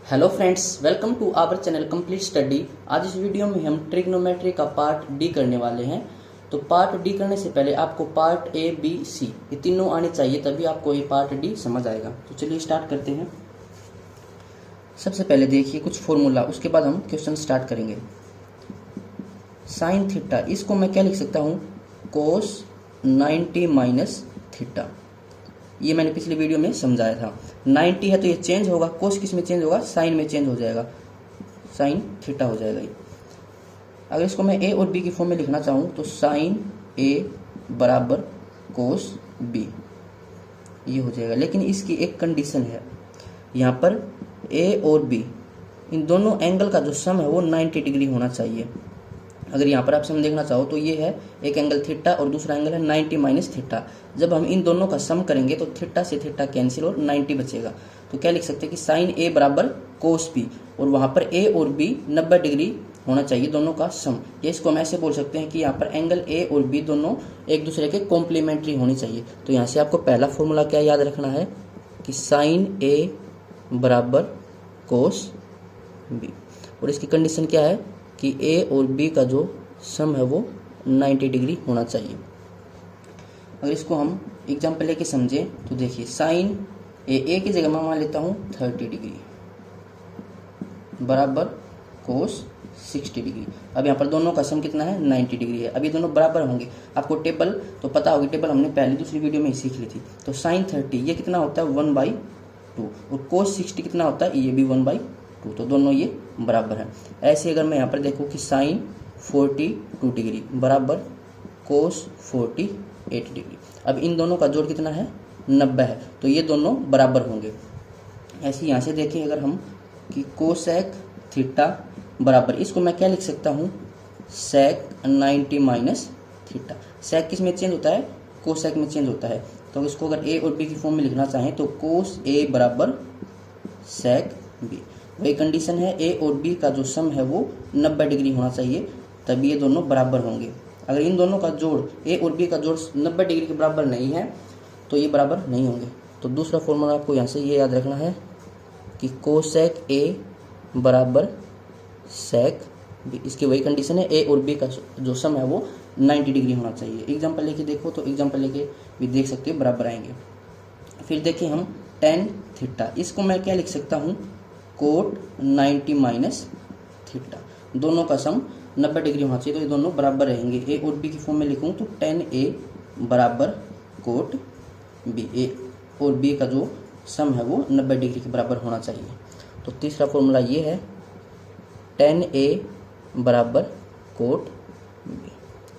Hello friends, welcome to our channel complete study. आज इस video में हम ट्रिग्नोमेट्री का पार्ट डी करने वाले हैं। तो पार्ट डी करने से पहले आपको पार्ट ए बी सी ये तीनों आने चाहिए, तभी आपको ये पार्ट डी समझ आएगा। तो चलिए स्टार्ट करते हैं। सबसे पहले देखिए कुछ फॉर्मूला, उसके बाद हम क्वेश्चन स्टार्ट करेंगे। साइन थीटा, इसको मैं क्या लिख सकता हूँ, कोस 90 माइनस थीटा। ये मैंने पिछली वीडियो में समझाया था। 90 है तो ये चेंज होगा, कोस किस में चेंज होगा, साइन में चेंज हो जाएगा, साइन थीटा हो जाएगा ये। अगर इसको मैं ए और बी की फॉर्म में लिखना चाहूँ तो साइन ए बराबर कोस बी, ये हो जाएगा। लेकिन इसकी एक कंडीशन है, यहाँ पर ए और बी इन दोनों एंगल का जो सम है वो 90 डिग्री होना चाहिए। अगर यहाँ पर आप सम देखना चाहो तो ये है एक एंगल थीटा और दूसरा एंगल है 90 माइनस थीटा। जब हम इन दोनों का सम करेंगे तो थीटा से थीटा कैंसिल और 90 बचेगा। तो क्या लिख सकते हैं कि साइन ए बराबर कोस बी, और वहाँ पर ए और बी 90 डिग्री होना चाहिए दोनों का सम। ये इसको हम ऐसे बोल सकते हैं कि यहाँ पर एंगल ए और बी दोनों एक दूसरे के कॉम्प्लीमेंट्री होनी चाहिए। तो यहाँ से आपको पहला फॉर्मूला क्या याद रखना है कि साइन ए बराबर कोस बी, और इसकी कंडीशन क्या है कि ए और बी का जो सम है वो 90 डिग्री होना चाहिए। अगर इसको हम एग्जाम्पल लेके समझे तो देखिए साइन ए की जगह मैं मान लेता हूँ 30 डिग्री बराबर कोस 60 डिग्री। अब यहाँ पर दोनों का सम कितना है, 90 डिग्री है। अब ये दोनों बराबर होंगे। आपको टेबल तो पता होगी, टेबल हमने पहले दूसरी वीडियो में ही सीख ली थी। तो साइन 30 ये कितना होता है 1/2, और कोस 60 कितना होता है, ये भी 1/2। तो दोनों ये बराबर है। ऐसे अगर मैं यहाँ पर देखूँ कि साइन 42 डिग्री बराबर कोस 48 डिग्री, अब इन दोनों का जोड़ कितना है 90 है, तो ये दोनों बराबर होंगे। ऐसे यहाँ से देखें अगर हम कि कोसेक थीटा बराबर, इसको मैं क्या लिख सकता हूँ, सेक 90 माइनस थीटा। सेक किस में चेंज होता है, कोसेक में चेंज होता है। तो इसको अगर ए और बी की फॉर्म में लिखना चाहें तो कोस ए बराबर सेक बी। वही कंडीशन है, ए और बी का जो सम है वो 90 डिग्री होना चाहिए, तभी ये दोनों बराबर होंगे। अगर इन दोनों का जोड़, ए और बी का जोड़ 90 डिग्री के बराबर नहीं है तो ये बराबर नहीं होंगे। तो दूसरा फॉर्मूला आपको यहाँ से ये याद रखना है कि कोसेक ए बराबर सेक बी। इसकी वही कंडीशन है, ए और बी का जो सम है वो 90 डिग्री होना चाहिए। एग्जाम्पल लेके देखो तो एग्जाम्पल लेके भी देख सकते हो बराबर आएंगे। फिर देखिए हम टेन थीटा, इसको मैं क्या लिख सकता हूँ, कोट 90 माइनस थीटा। दोनों का सम 90 डिग्री होना चाहिए, तो ये दोनों बराबर रहेंगे। ए और बी की फॉर्म में लिखूँ तो टेन ए बराबर कोट बी, ए और बी का जो सम है वो 90 डिग्री के बराबर होना चाहिए। तो तीसरा फॉर्मूला ये है, टेन ए बराबर कोट बी।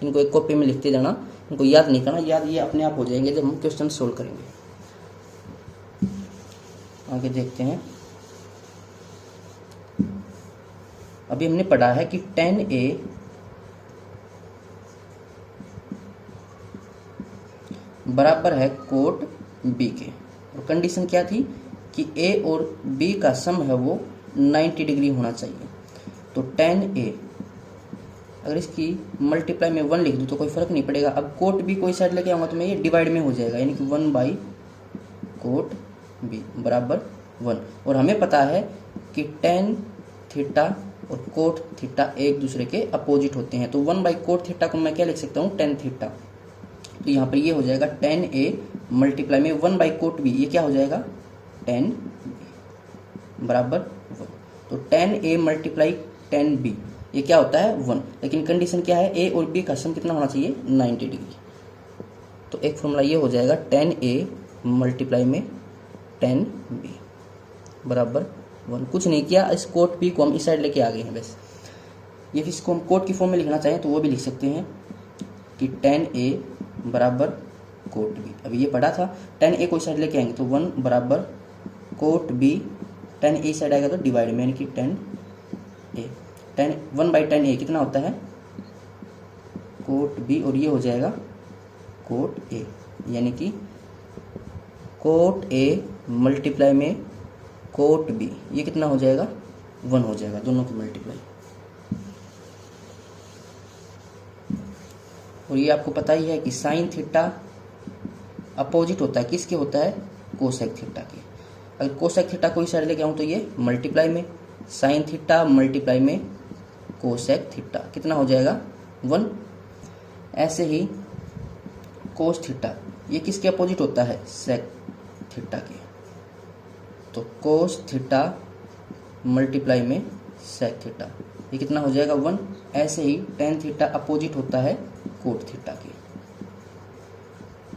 इनको एक कॉपी में लिखते जाना, इनको याद नहीं करना, याद ये अपने आप हो जाएंगे जब हम क्वेश्चन सोल्व करेंगे। आगे देखते हैं। अभी हमने पढ़ा है कि टेन ए बराबर है कोट बी के, और कंडीशन क्या थी कि ए और बी का सम है वो 90 डिग्री होना चाहिए। तो टेन ए अगर इसकी मल्टीप्लाई में 1 लिख दूँ तो कोई फर्क नहीं पड़ेगा। अब कोट बी कोई साइड लेके आऊँगा तो मैं ये डिवाइड में हो जाएगा, यानी कि 1 कोट बी बराबर 1। और हमें पता है कि टेन थीटा और कोट थीटा एक दूसरे के अपोजिट होते हैं। तो 1 कोट थीटा को मैं क्या लिख सकता हूँ, टेन थीटा। तो यहाँ पर ये हो जाएगा टेन ए मल्टीप्लाई में 1 कोट बी, ये क्या हो जाएगा, टेन बी बराबर 1। तो ten A multiply ten B ये क्या होता है 1। लेकिन कंडीशन क्या है, ए और बी का सम कितना होना चाहिए, 90 डिग्री। तो एक फॉर्मूला ये हो जाएगा, टेन ए मल्टीप्लाई में टेन बी बराबर 1। कुछ नहीं किया, इस कोट बी को हम इस साइड लेके आ गए हैं बस। ये फिर इसको हम कोट की फॉर्म में लिखना चाहें तो वो भी लिख सकते हैं कि टेन ए बराबर कोट बी। अभी ये पढ़ा था, टेन ए को इस साइड लेके आएंगे तो 1 बराबर कोट बी, टेन ए साइड आएगा तो डिवाइड में, यानी कि टेन ए, 1/10 ए कितना होता है, कोट बी, और ये हो जाएगा कोट ए, यानी कि कोट ए मल्टीप्लाई में कोट बी, ये कितना हो जाएगा 1 हो जाएगा, दोनों की मल्टीप्लाई। और ये आपको पता ही है कि साइन थीटा अपोजिट होता है, किसके होता है, कोसेक थीटा के। अगर कोसेक थीटा को इस साइड लेके आऊँ तो ये मल्टीप्लाई में साइन थीटा मल्टीप्लाई में कोसेक थीटा कितना हो जाएगा 1। ऐसे ही कोस थीटा ये किसके अपोजिट होता है सेक थीटा के, तो कोस थीटा मल्टीप्लाई में सेक थीटा ये कितना हो जाएगा 1। ऐसे ही टेन थीटा अपोजिट होता है कोट थीटा के,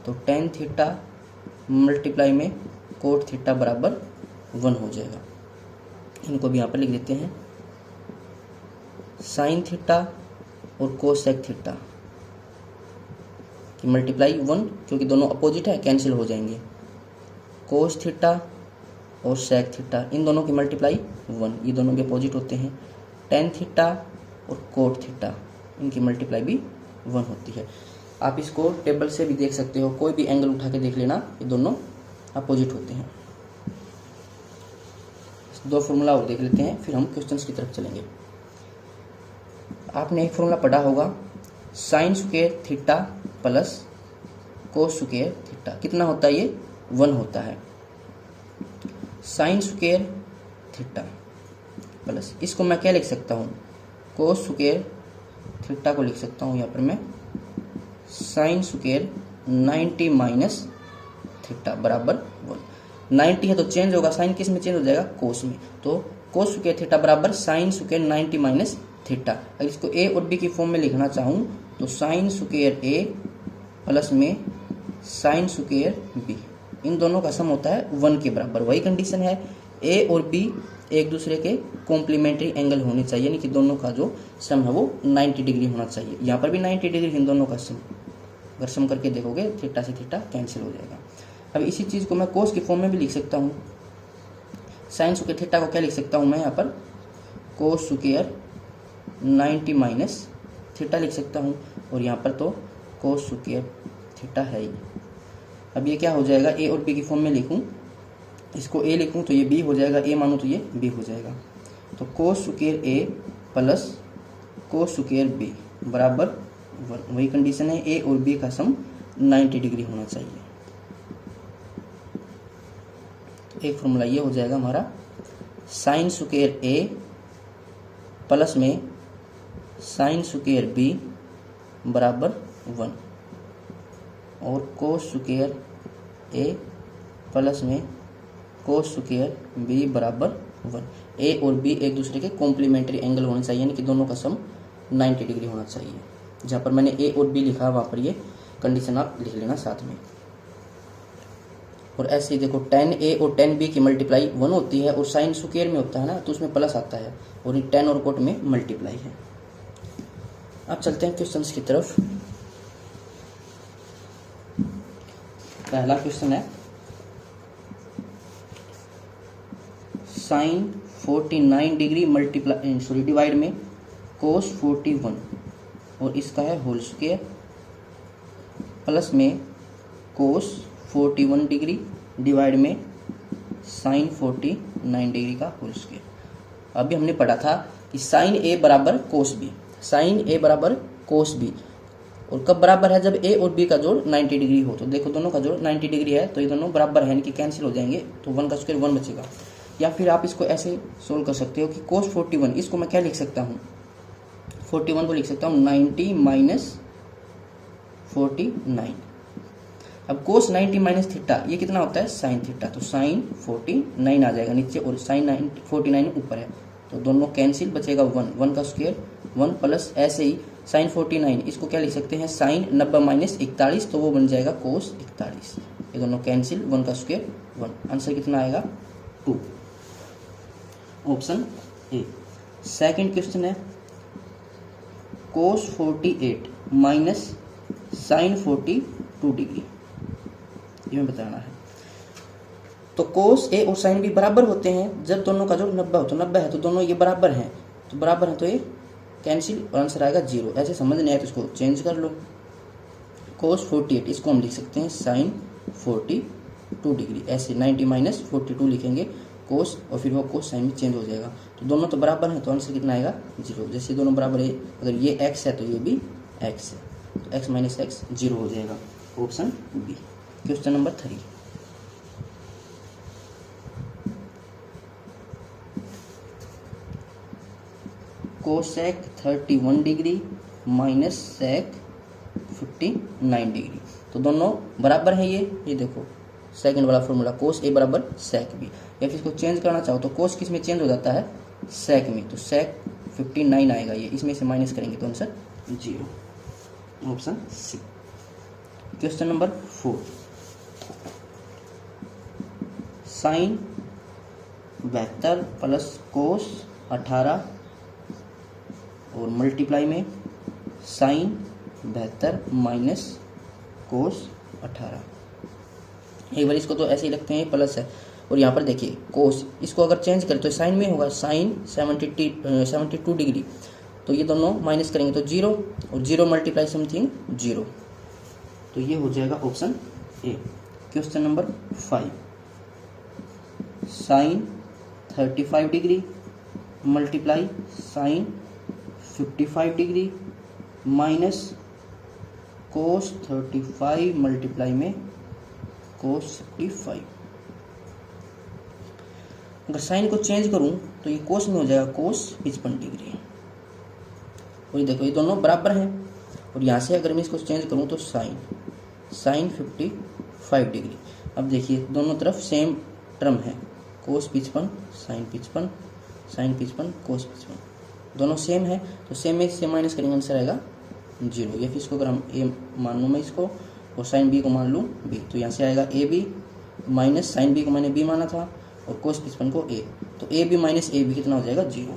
तो टेन थीटा मल्टीप्लाई में कोट थीटा बराबर 1 हो जाएगा। इनको भी यहाँ पर लिख देते हैं। साइन थीटा और कोसेक थीटा की मल्टीप्लाई 1 क्योंकि दोनों अपोजिट है कैंसिल हो जाएंगे। कोस थीटा और सेक थीटा इन दोनों की मल्टीप्लाई 1, ये दोनों भी अपोजिट होते हैं। टेन थीटा और कोट थीटा इनकी मल्टीप्लाई भी 1 होती है। आप इसको टेबल से भी देख सकते हो, कोई भी एंगल उठा के देख लेना, ये दोनों अपोजिट होते हैं। दो फॉर्मूला और देख लेते हैं फिर हम क्वेश्चंस की तरफ चलेंगे। आपने एक फॉर्मूला पढ़ा होगा sign square theta plus cos square theta कितना होता है ये 1 होता है। साइन स्क्वायर थीटा प्लस इसको मैं क्या लिख सकता हूँ कोस स्क्वायर थीटा को लिख सकता हूँ यहाँ पर मैं साइन स्क्वायर 90 माइनस थीटा बराबर 1। 90 है तो चेंज होगा, साइन किस में चेंज हो जाएगा कोस में, तो कोस स्क्वायर थीटा बराबर साइन स्क्वायर 90 माइनस थीटा। अगर इसको ए और बी की फॉर्म में लिखना चाहूँ तो साइन स्क्वायर ए प्लस में साइन स्क्वायर बी इन दोनों का सम होता है 1 के बराबर। वही कंडीशन है ए और बी एक दूसरे के कॉम्प्लीमेंट्री एंगल होने चाहिए, यानी कि दोनों का जो सम है वो 90 डिग्री होना चाहिए। यहाँ पर भी 90 डिग्री इन दोनों का सम, अगर सम करके देखोगे थीटा से थीटा कैंसिल हो जाएगा। अब इसी चीज़ को मैं कोस की फॉर्म में भी लिख सकता हूँ। साइन स्क्वायर थीटा को क्या लिख सकता हूँ मैं यहाँ पर कोस स्क्वायर 90 माइनस थीटा लिख सकता हूँ, और यहाँ पर तो कोस स्क्वायर थीटा है ही। अब ये क्या हो जाएगा ए और बी की फॉर्म में लिखूँ, इसको ए लिखूँ तो ये बी हो जाएगा, ए मानूँ तो ये बी हो जाएगा। तो cos square A plus cos square B बराबर 1। वही कंडीशन है ए और बी का सम 90 डिग्री होना चाहिए। एक फॉर्मूला ये हो जाएगा हमारा साइन स्क्वायर ए प्लस में साइन स्क्वायर बी बराबर 1 और कोस स्क्वायर ए प्लस में कोस स्क्वायर बी बराबर 1। ए और बी एक दूसरे के कॉम्प्लीमेंट्री एंगल होने चाहिए, यानी कि दोनों का सम 90 डिग्री होना चाहिए। जहाँ पर मैंने ए और बी लिखा वहाँ पर ये कंडीशन आप लिख लेना साथ में। और ऐसे ही देखो tan a और tan b की मल्टीप्लाई 1 होती है, और साइन स्क्वायर में होता है ना तो उसमें प्लस आता है, और ये tan और कोट में मल्टीप्लाई है। अब चलते हैं क्वेश्चंस की तरफ। पहला क्वेश्चन है साइन 49 डिग्री मल्टीप्लाई डिवाइड में कोस 41 और इसका है होल स्क्वायर प्लस में कोस 41 डिग्री डिवाइड में साइन 49 डिग्री का होल स्क्वायर। अभी हमने पढ़ा था कि साइन ए बराबर कोस बी, साइन ए बराबर कोस बी, और कब बराबर है जब ए और बी का जोड़ 90 डिग्री हो। तो देखो दोनों का जोड़ 90 डिग्री है तो ये दोनों बराबर है, यानी कि कैंसिल हो जाएंगे, तो 1 का स्क्वायर 1 बचेगा। या फिर आप इसको ऐसे सोल्व कर सकते हो कि कोस 41 इसको मैं क्या लिख सकता हूँ 41 को लिख सकता हूँ 90 माइनस 49। अब कोस 90 माइनस थीटा ये कितना होता है साइन थीटा, तो साइन 49 आ जाएगा नीचे और साइन 49 ऊपर है, तो दोनों कैंसिल, बचेगा 1 का स्क्वायर 1 प्लस ऐसे ही साइन 49 इसको क्या लिख सकते हैं साइन 90 माइनस 41, तो वो बन जाएगा कोस 41। ये दोनों कैंसिल, 1 का स्क्वायर 1। आंसर कितना आएगा 2, ऑप्शन ए। सेकंड क्वेश्चन है कोस 48 माइनस साइन 42 डिग्री, ये मैं बताना है। तो कोस ए और साइन बी बराबर होते हैं जब दोनों का जोड़ 90 हो, तो 90 है तो दोनों ये बराबर हैं, तो बराबर है तो ये कैंसिल और आंसर आएगा 0। ऐसे समझ नहीं आया तो इसको चेंज कर लो। कोस 48 इसको हम लिख सकते हैं साइन 42 डिग्री, ऐसे 90 माइनस 42 लिखेंगे कोस, और फिर वो कोस साइन में चेंज हो जाएगा, तो दोनों तो बराबर हैं तो आंसर कितना आएगा 0। जैसे दोनों बराबर है, अगर ये x है तो ये भी x है, तो x माइनस x 0 हो जाएगा, option B. Question number 3 cosec 31 degree minus sec 59 degree. तो दोनों बराबर हैं ये देखो सेकंड वाला फॉर्मूला कोस ए बराबर सेक बी। या फिर इसको चेंज करना चाहो तो कोस किस में चेंज हो जाता है, सेक में, तो सेक 59 आएगा ये, इसमें से माइनस करेंगे तो answer 0, option C. Question number 4, sine 72 plus cos 18 और मल्टीप्लाई में साइन 72 माइनस कोस 18। एक बार इसको तो ऐसे ही रखते हैं प्लस है, और यहाँ पर देखिए कोस, इसको अगर चेंज करें तो साइन में होगा साइन 72 डिग्री, तो ये दोनों माइनस करेंगे तो 0 और 0 मल्टीप्लाई समथिंग 0, तो ये हो जाएगा option A. Question number 5, sine 35 degree multiply sine 55 degree minus cos 35 multiply में कोस 55। अगर साइन को चेंज करूं तो ये कोस में हो जाएगा कोस 55 डिग्री, और ये देखो ये दोनों बराबर हैं, और यहाँ से अगर मैं इसको चेंज करूं तो साइन 55 डिग्री। अब देखिए दोनों तरफ सेम टर्म है, कोस 55 साइन 55 साइन 55 कोस 55, दोनों सेम है, तो सेम में से माइनस करेंगे आंसर आएगा 0। या फिर इसको अगर हम ए मान लूँ मैं इसको और साइन बी को मान लूँ बी, तो यहाँ से आएगा A B minus sine B को मैंने बी माना था और कोस 55 को ए, तो A B minus A B कितना हो जाएगा 0।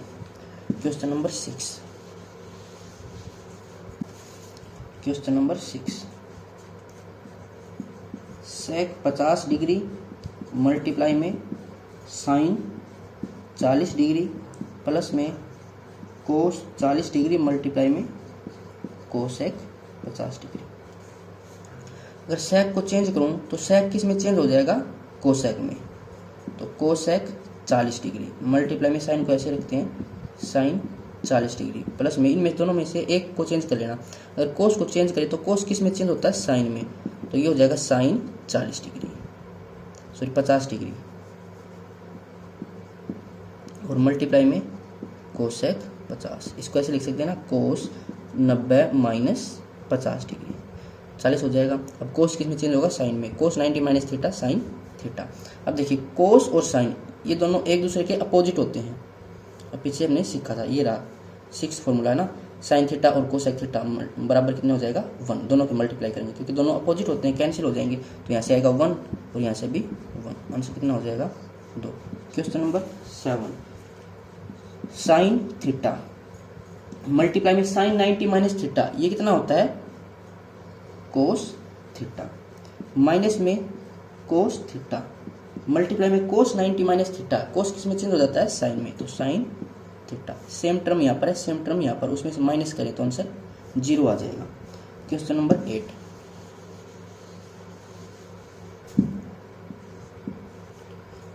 Question number 6, question number 6, sec 50 degree multiply में साइन 40 डिग्री प्लस में कोस 40 डिग्री मल्टीप्लाई में कोसेक 50 डिग्री। अगर सेक को चेंज करूं तो सेक किस में चेंज हो जाएगा, कोसेक में, तो कोसेक 40 डिग्री मल्टीप्लाई में साइन को ऐसे रखते हैं साइन 40 डिग्री प्लस में, इनमें दोनों में से एक को चेंज कर लेना। अगर कोस को चेंज करें तो कोस किस में चेंज होता है, साइन में, तो ये हो जाएगा साइन 40 डिग्री सॉरी 50 डिग्री और मल्टीप्लाई में कोसेक 50, इसको ऐसे लिख सकते हैं ना कोस 90 माइनस 50 डिग्री 40 हो जाएगा। अब कोस किस में चेंज होगा, साइन में, कोस 90 माइनस थीटा साइन थीटा। अब देखिए कोस और साइन ये दोनों एक दूसरे के अपोजिट होते हैं, अब पीछे हमने सीखा था, ये रहा 6 फॉर्मूला है ना, साइन थीटा और कोसेक थीटा बराबर कितने हो जाएगा 1, दोनों को मल्टीप्लाई करेंगे क्योंकि दोनों अपोजिट होते हैं, कैंसिल हो जाएंगे, तो यहाँ से आएगा 1 और यहाँ से भी 1, आंसर कितना हो जाएगा 2। Question number 7, sine theta multiply में साइन 90 माइनस थीटा, ये कितना होता है कोस थीटा, माइनस में कोस थीटा मल्टीप्लाई में कोस 90 माइनस थीटा, कोस किस में चेंज हो जाता है, साइन में, तो साइन थीटा, सेम टर्म यहाँ पर है सेम टर्म यहाँ पर, उसमें से माइनस करें तो आंसर 0 आ जाएगा। क्वेश्चन नंबर 8,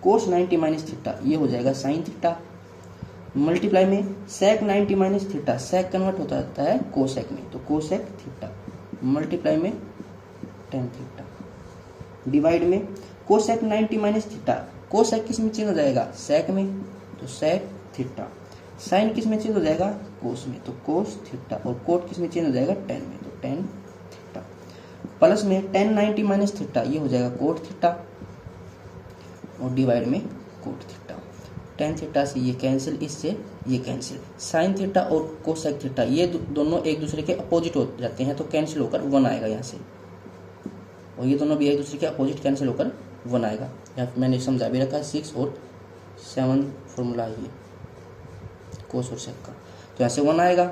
कोस 90 माइनस थीटा ये हो जाएगा साइन थीटा मल्टीप्लाई में सेक 90 माइनस थीटा, सेक कन्वर्ट होता रहता है कोसेक में, तो कोसेक थीटा मल्टीप्लाई में टेन थीटा डिवाइड में कोसेक 90 माइनस थीटा, कोसेक किस में चेंज हो जाएगा, सेक में, तो सेक थीटा, साइन किस में चेंज हो जाएगा, कोस में, तो कोस थीटा, और कोट किस में चेंज हो जाएगा, टेन में, तो टेन थीटा प्लस में टेन 90 माइनस थीटा ये हो जाएगा कोट थीटा और डिवाइड में कोट थीटा, टेन थीटा से ये कैंसिल, इससे ये कैंसिल, साइन थीटा और कोसेक थीटा ये दोनों एक दूसरे के अपोजिट हो जाते हैं, तो कैंसिल होकर 1 आएगा यहाँ से, और ये दोनों भी एक दूसरे के अपोजिट कैंसिल होकर 1 आएगा। यहाँ मैंने समझा भी रखा है 6 और 7 फॉर्मूला ये कोस और सेक का, तो यहाँ से 1 आएगा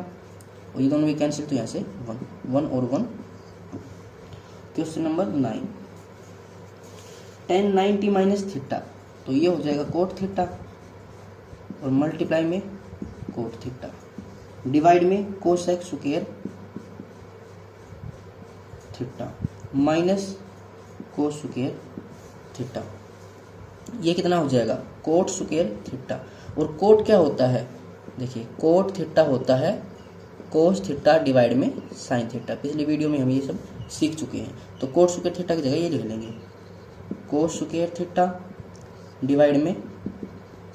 और ये दोनों भी कैंसिल, तो यहाँ से 1 और 1। Question number 9, ten 90 minus theta, तो ये हो जाएगा कोट थीटा और मल्टीप्लाई में कोट थीटा डिवाइड में cosec square theta minus cos square theta, ये कितना हो जाएगा कोट स्क्वायर थीटा, और कोट क्या होता है, देखिए कोट थीटा होता है कोस थीटा डिवाइड में साइन थीटा, पिछली वीडियो में हम ये सब सीख चुके हैं, तो कोट स्क्वायर थीटा की जगह ये लिख लेंगे कोस स्क्वायर थीटा डिवाइड में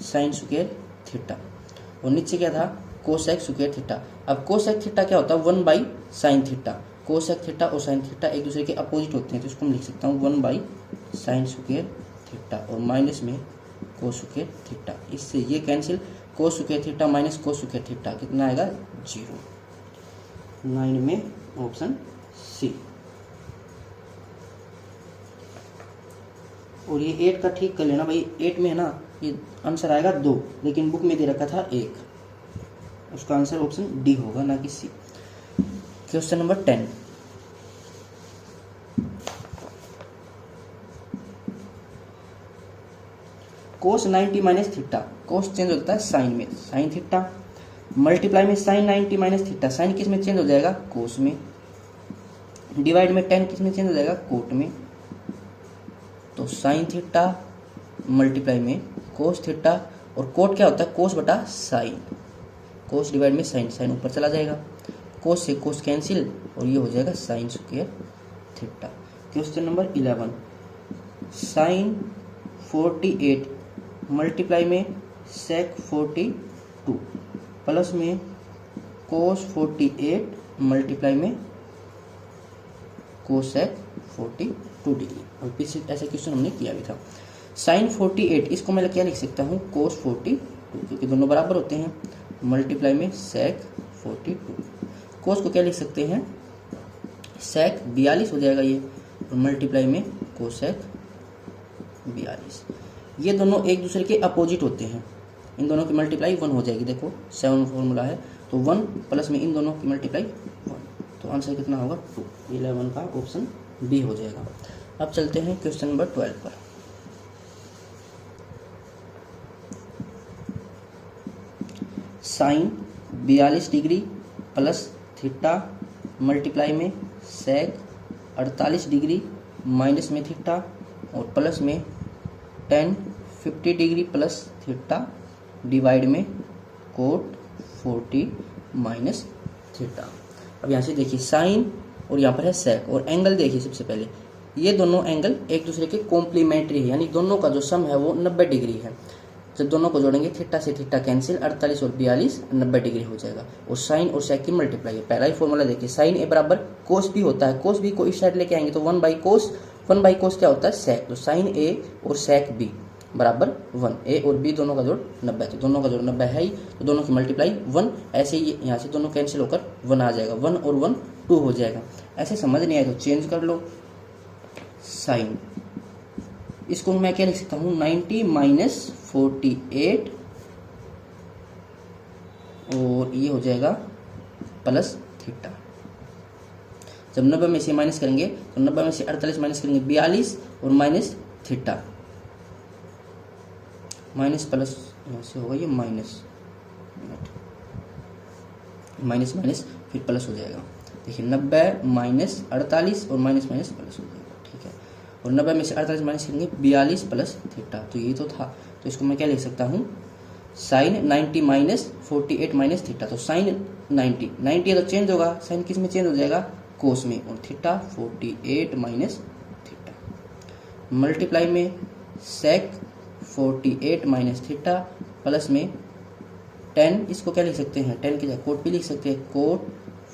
साइन स्क्वायर थीटा, और नीचे क्या था कोसेक स्क्वायर थीटा। अब कोसेक थीटा क्या होता है 1 by sine theta. Cosec theta और साइन थीटा एक दूसरे के अपोजिट होते हैं, तो इसको मैं लिख सकता हूँ 1 बाई साइन स्क्वायर थीटा और माइनस में कोस स्क्वायर थीटा। इससे ये cancel, cos square theta minus cos square theta कितना आएगा 0। 9 में ऑप्शन सी। और ये 8 का ठीक कर लेना भाई, 8 में है ना ये आंसर आएगा 2, लेकिन बुक में दे रखा था 1, उसका आंसर ऑप्शन डी होगा ना कि सी। क्वेश्चन नंबर 10, कोस 90 माइनस थीटा। कोस चेंज होता है साइन में, साइन थीटा मल्टीप्लाई में साइन 90 माइनस थीटा। साइन किस में चेंज हो जाएगा कोस में, डिवाइड में टेन किस में चेंज हो जाएगा कोट में। तो साइन थीटा मल्टीप्लाई में कोस थीटा, और कोट क्या होता है कोस बटा साइन, कोस डिवाइड में साइन, साइन ऊपर चला जाएगा, कोस से कोस कैंसिल और ये हो जाएगा sine square theta. Question number 11, sine 48 multiply में सेक 42 प्लस में कोस 48 मल्टीप्लाई में कोसेक 42 डिग्री। और पीछे ऐसा क्वेश्चन हमने किया भी था। साइन 48 इसको मैं क्या लिख सकता हूँ कोस 42, क्योंकि दोनों बराबर होते हैं, मल्टीप्लाई में सेक 42। कोस को क्या लिख सकते हैं सेक 42 हो जाएगा ये, और मल्टीप्लाई में कोसेक 42। ये दोनों एक दूसरे के अपोजिट होते हैं, इन दोनों की मल्टीप्लाई 1 हो जाएगी। देखो 7 फॉर्मूला है, तो 1 प्लस में इन दोनों की मल्टीप्लाई 1, तो आंसर कितना होगा 2। 11 का ऑप्शन बी हो जाएगा। अब चलते हैं क्वेश्चन नंबर 12 पर। Sine 42 degree plus theta multiply में सेक 48 डिग्री माइनस में थीटा, और प्लस में tan 50 degree plus theta divide में कोट 40 माइनस थीटा। अब यहाँ से देखिए साइन और यहाँ पर है सेक, और एंगल देखिए सबसे पहले ये दोनों एंगल एक दूसरे के कॉम्प्लीमेंट्री है, यानी दोनों का जो सम है वो 90 डिग्री है। जब दोनों को जोड़ेंगे थीटा से थीटा कैंसिल, 48 और 42 90 डिग्री हो जाएगा। और साइन और सेक की मल्टीप्लाई है, पहला ही फॉर्मूला देखिए साइन ए बराबर कोस बी होता है, कोस बी को इस साइड लेके आएंगे तो 1 बाई कोस क्या होता है सेक, तो साइन ए और सेक बी बराबर 1। ए और बी दोनों का जोड़ 90, तो दोनों का जोड़ 90 है ही, तो दोनों की मल्टीप्लाई 1। ऐसे ही यहाँ से दोनों कैंसिल होकर 1 आ जाएगा, 1 और 1 2 हो जाएगा। ऐसे समझ नहीं आए तो चेंज कर लो। साइन इसको मैं क्या लिख सकता हूँ 90 माइनस 48, और ये हो जाएगा प्लस थीटा। जब 90 में से माइनस करेंगे तो 90 में से 48 माइनस करेंगे 42 और माइनस थीटा, माइनस प्लस यहाँ से होगा ये माइनस माइनस माइनस फिर प्लस हो जाएगा। देखिए 90 माइनस 48 और माइनस माइनस प्लस हो जाएगा, ठीक है। और 90 में से 48 माइनस करेंगे 42 प्लस थीटा, तो ये तो था, तो इसको मैं क्या लिख सकता हूँ साइन 90 माइनस 48 माइनस थीटा। तो साइन 90 है तो चेंज होगा, साइन किस में चेंज हो जाएगा कोस में, और थीटा 48 माइनस थीटा मल्टीप्लाई में सेक 48 माइनस थीटा प्लस में 10, इसको क्या लिख सकते हैं 10 की जगह कोट भी लिख सकते हैं, कोट